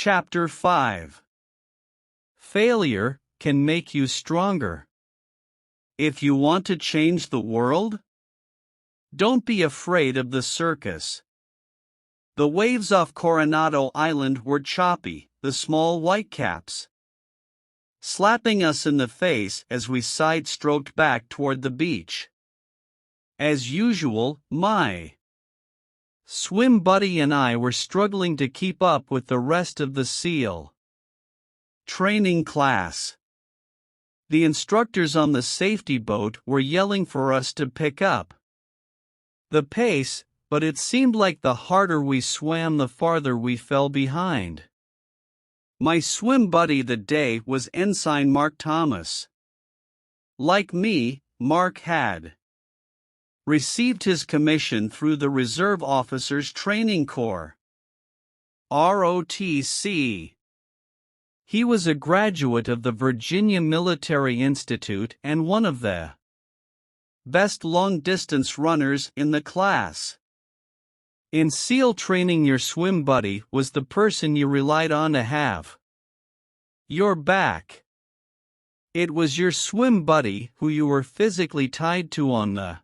Chapter 5. Failure can make you stronger. If you want to change the world, don't be afraid of the circus. The waves off Coronado Island were choppy, the small whitecaps slapping us in the face as we side-stroked back toward the beach. As usual, my swim buddy and I were struggling to keep up with the rest of the SEAL training class. The instructors on the safety boat were yelling for us to pick up the pace, but it seemed like the harder we swam, the farther we fell behind. My swim buddy that day was Ensign Mark Thomas. Like me, Mark had received his commission through the Reserve Officers Training Corps, ROTC. He was a graduate of the Virginia Military Institute and one of the best long-distance runners in the class. In SEAL training, your swim buddy was the person you relied on to have your back. It was your swim buddy who you were physically tied to on the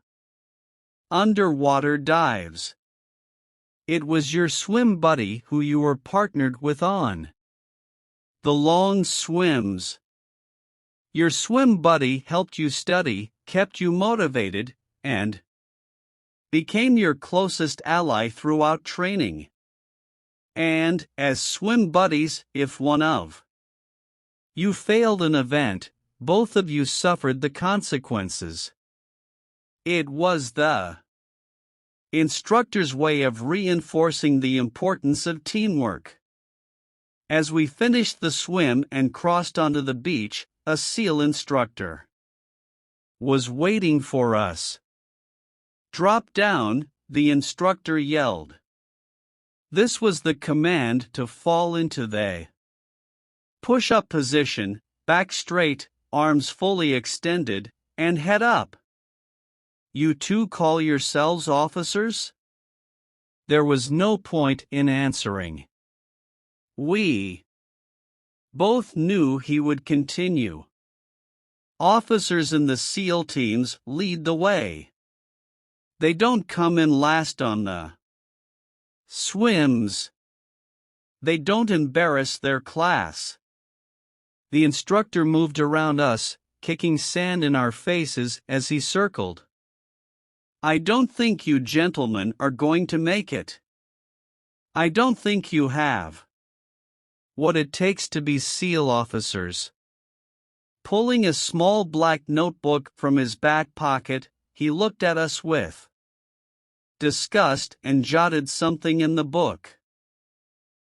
underwater dives. It was your swim buddy who you were partnered with on the long swims. Your swim buddy helped you study, kept you motivated, and became your closest ally throughout training. And, as swim buddies, if one of you failed an event, both of you suffered the consequences. It was the instructor's way of reinforcing the importance of teamwork. As we finished the swim and crossed onto the beach, a SEAL instructor was waiting for us. "Drop down," the instructor yelled. This was the command to fall into the push-up position, back straight, arms fully extended, and head up. "You two call yourselves officers?" There was no point in answering. We both knew he would continue. "Officers in the SEAL teams lead the way. They don't come in last on the swims. They don't embarrass their class." The instructor moved around us, kicking sand in our faces as he circled. "I don't think you gentlemen are going to make it. I don't think you have what it takes to be SEAL officers." Pulling a small black notebook from his back pocket, he looked at us with disgust and jotted something in the book.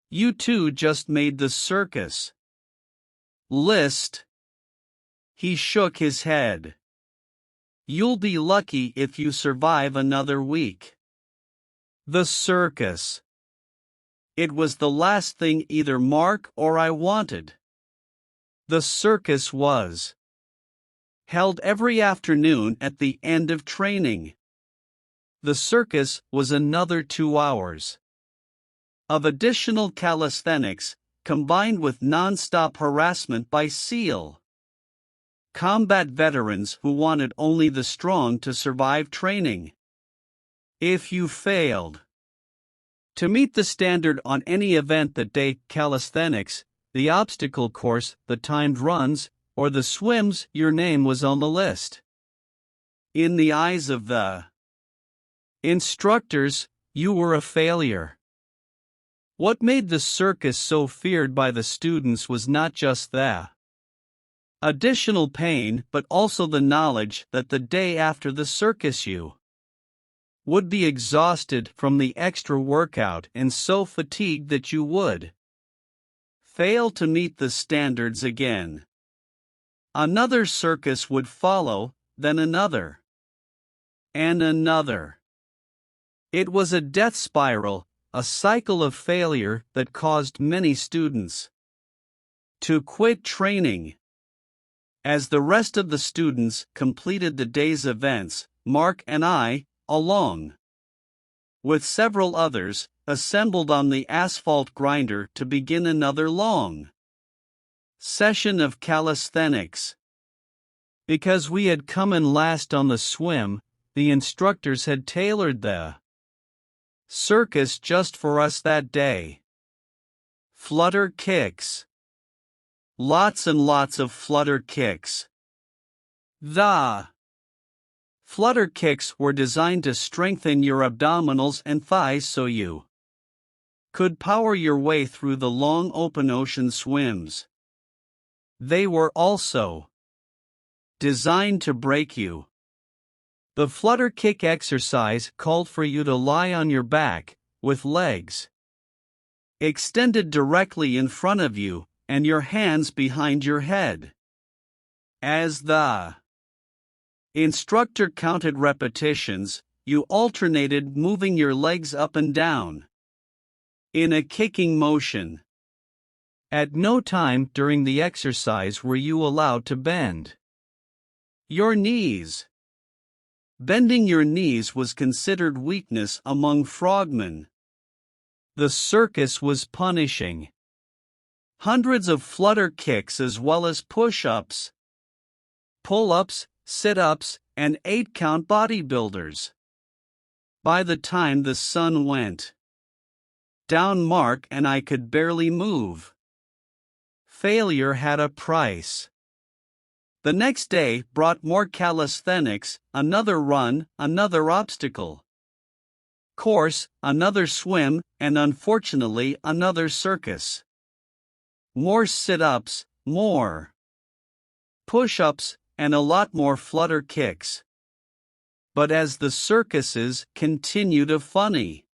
"You two just made the circus list." He shook his head. "You'll be lucky if you survive another week." The circus. It was the last thing either Mark or I wanted. The circus was held every afternoon at the end of training. The circus was another 2 hours of additional calisthenics, combined with non-stop harassment by SEAL combat veterans who wanted only the strong to survive training. If you failed to meet the standard on any event that day, calisthenics, the obstacle course, the timed runs, or the swims, your name was on the list. In the eyes of the instructors, you were a failure. What made the circus so feared by the students was not just the additional pain, but also the knowledge that the day after the circus you would be exhausted from the extra workout and so fatigued that you would fail to meet the standards again. Another circus would follow, then another, and another. It was a death spiral, a cycle of failure that caused many students to quit training. As the rest of the students completed the day's events, Mark and I, along with several others, assembled on the asphalt grinder to begin another long session of calisthenics. Because we had come in last on the swim, the instructors had tailored the circus just for us that day. Flutter kicks. Lots and lots of flutter kicks. The flutter kicks were designed to strengthen your abdominals and thighs so you could power your way through the long open ocean swims. They were also designed to break you. The flutter kick exercise called for you to lie on your back, with legs extended directly in front of you, and your hands behind your head. As the instructor counted repetitions, you alternated moving your legs up and down in a kicking motion. At no time during the exercise were you allowed to bend your knees. Bending your knees was considered weakness among frogmen. The circus was punishing hundreds of flutter kicks as well as push-ups, pull-ups, sit-ups, and 8-count bodybuilders. By the time the sun went down, Mark and I could barely move. Failure had a price. The next day brought more calisthenics, another run, another obstacle course, another swim, and unfortunately another circus. More sit-ups, more push-ups, and a lot more flutter kicks. But as the circuses continued, a funny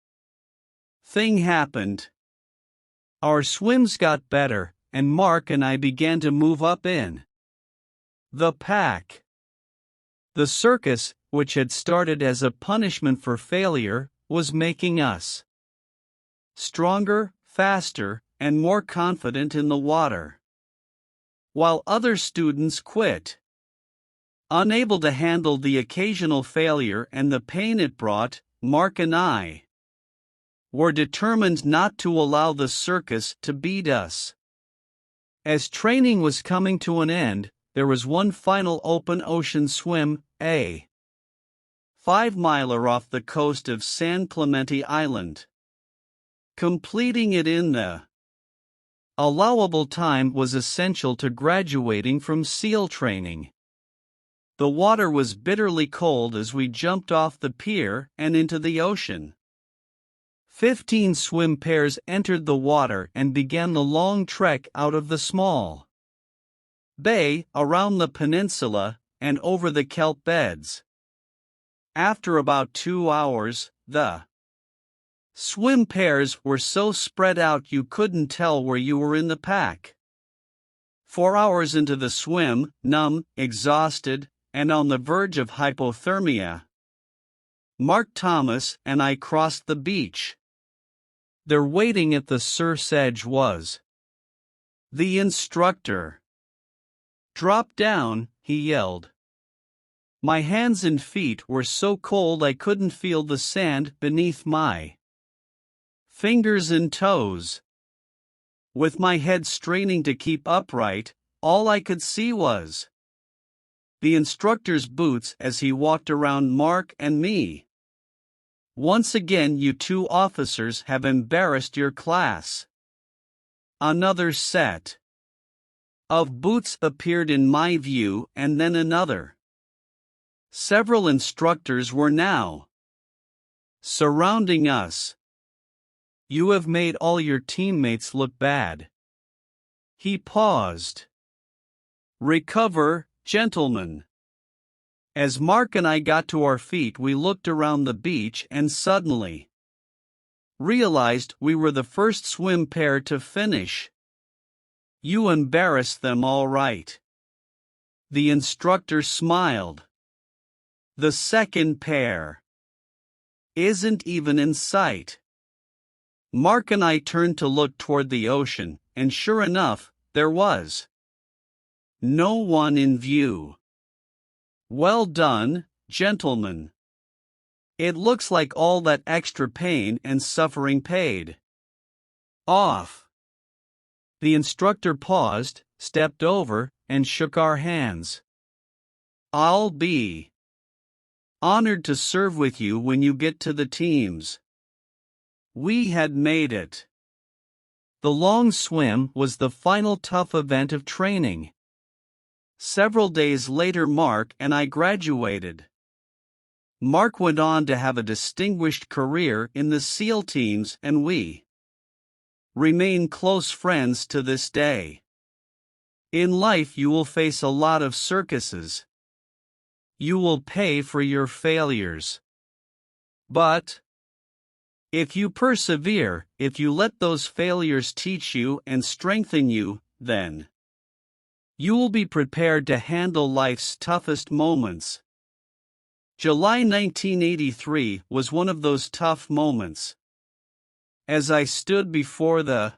thing happened. Our swims got better, and Mark and I began to move up in the pack. The circus, which had started as a punishment for failure, was making us stronger, faster, and more confident in the water. While other students quit, unable to handle the occasional failure and the pain it brought, Mark and I were determined not to allow the circus to beat us. As training was coming to an end, there was one final open ocean swim, a 5-miler off the coast of San Clemente Island. Completing it in the allowable time was essential to graduating from SEAL training. The water was bitterly cold as we jumped off the pier and into the ocean. 15 swim pairs entered the water and began the long trek out of the small bay, around the peninsula, and over the kelp beds. After about 2 hours, the swim pairs were so spread out you couldn't tell where you were in the pack. 4 hours into the swim, numb, exhausted, and on the verge of hypothermia, Mark Thomas and I crossed the beach. There waiting at the surf's edge was the instructor. "Drop down," he yelled. My hands and feet were so cold I couldn't feel the sand beneath my fingers and toes. With my head straining to keep upright, all I could see was the instructor's boots as he walked around Mark and me. "Once again, you two officers have embarrassed your class." Another set of boots appeared in my view, and then another. Several instructors were now surrounding us. "You have made all your teammates look bad." He paused. "Recover, gentlemen." As Mark and I got to our feet, we looked around the beach and suddenly realized we were the first swim pair to finish. "You embarrassed them all right." The instructor smiled. "The second pair isn't even in sight." Mark and I turned to look toward the ocean, and sure enough, there was no one in view. "Well done, gentlemen." It looks like all that extra pain and suffering paid off. The instructor paused, stepped over, and shook our hands. I'll be honored to serve with you when you get to the teams. We had made it. The long swim was the final tough event of training. Several days later, Mark and I graduated. Mark went on to have a distinguished career in the SEAL teams, and we remain close friends to this day. In life, you will face a lot of circuses. You will pay for your failures. But if you persevere, if you let those failures teach you and strengthen you, then you will be prepared to handle life's toughest moments. July 1983 was one of those tough moments. As I stood before the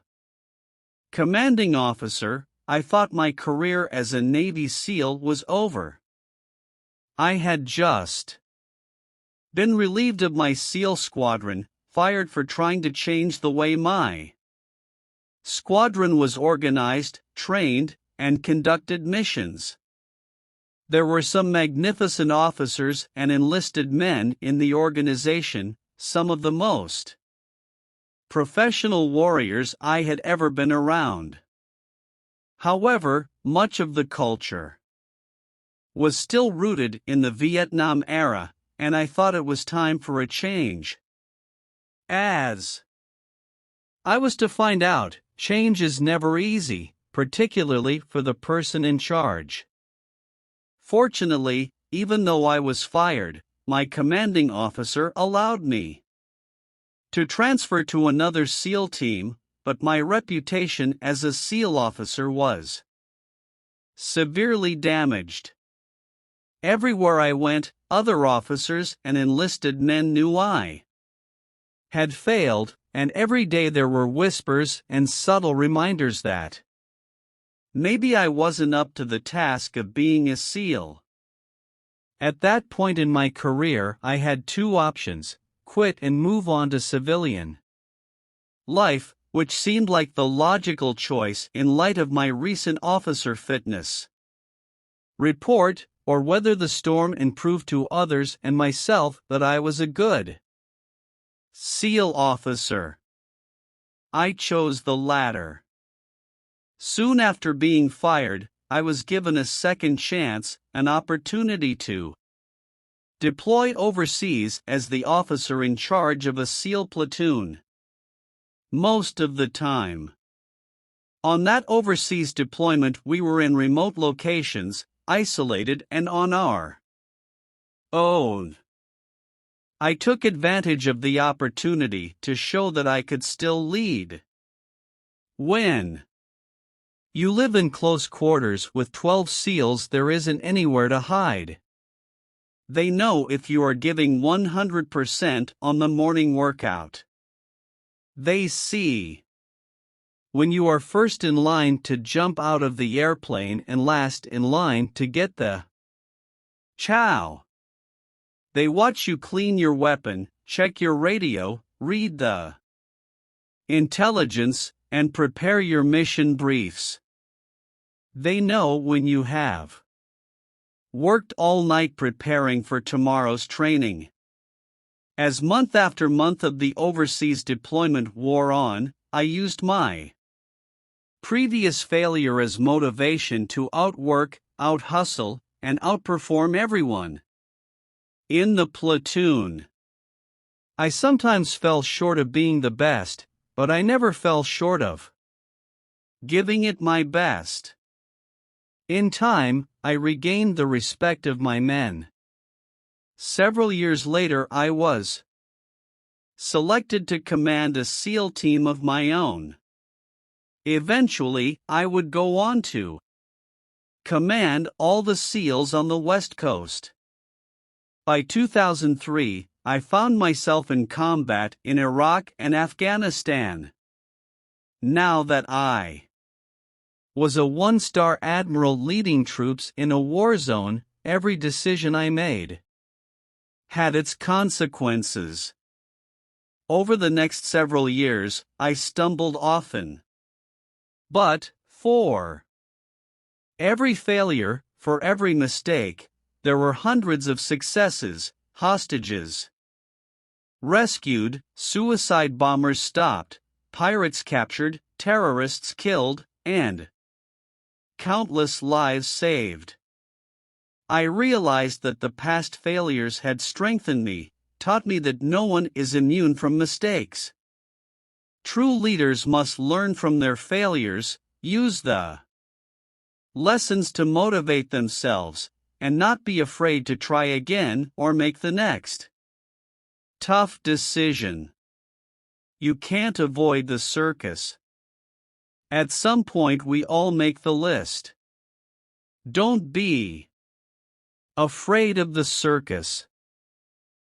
commanding officer, I thought my career as a Navy SEAL was over. I had just been relieved of my SEAL squadron, fired for trying to change the way my squadron was organized, trained, and conducted missions. There were some magnificent officers and enlisted men in the organization, some of the most professional warriors I had ever been around. However, much of the culture was still rooted in the Vietnam era, and I thought it was time for a change. As I was to find out, change is never easy, particularly for the person in charge. Fortunately, even though I was fired, my commanding officer allowed me to transfer to another SEAL team, but my reputation as a SEAL officer was severely damaged. Everywhere I went, other officers and enlisted men knew I had failed, and every day there were whispers and subtle reminders that maybe I wasn't up to the task of being a SEAL. At that point in my career, I had two options: quit and move on to civilian life, which seemed like the logical choice in light of my recent officer fitness report, or weather the storm and prove to others and myself that I was a good SEAL officer. I chose the latter. Soon after being fired, I was given a second chance, an opportunity to deploy overseas as the officer in charge of a SEAL platoon. Most of the time on that overseas deployment, we were in remote locations, isolated and on our own. I took advantage of the opportunity to show that I could still lead. When you live in close quarters with 12 SEALs, there isn't anywhere to hide. They know if you are giving 100% on the morning workout. They see when you are first in line to jump out of the airplane and last in line to get the chow. They watch you clean your weapon, check your radio, read the intelligence, and prepare your mission briefs. They know when you have worked all night preparing for tomorrow's training. As month after month of the overseas deployment wore on, I used my previous failure as motivation to outwork, out-hustle, and outperform everyone in the platoon. I sometimes fell short of being the best, but I never fell short of giving it my best. In time, I regained the respect of my men. Several years later, I was selected to command a SEAL team of my own. Eventually, I would go on to command all the SEALs on the West Coast. By 2003, I found myself in combat in Iraq and Afghanistan. Now that I was a one-star admiral leading troops in a war zone, every decision I made had its consequences. Over the next several years, I stumbled often. But, for every failure, for every mistake, there were hundreds of successes, hostages rescued, suicide bombers stopped, pirates captured, terrorists killed, and countless lives saved. I realized that the past failures had strengthened me, taught me that no one is immune from mistakes. True leaders must learn from their failures, use the lessons to motivate themselves, and not be afraid to try again or make the next tough decision. You can't avoid the circus. At some point we all make the list. Don't be afraid of the circus.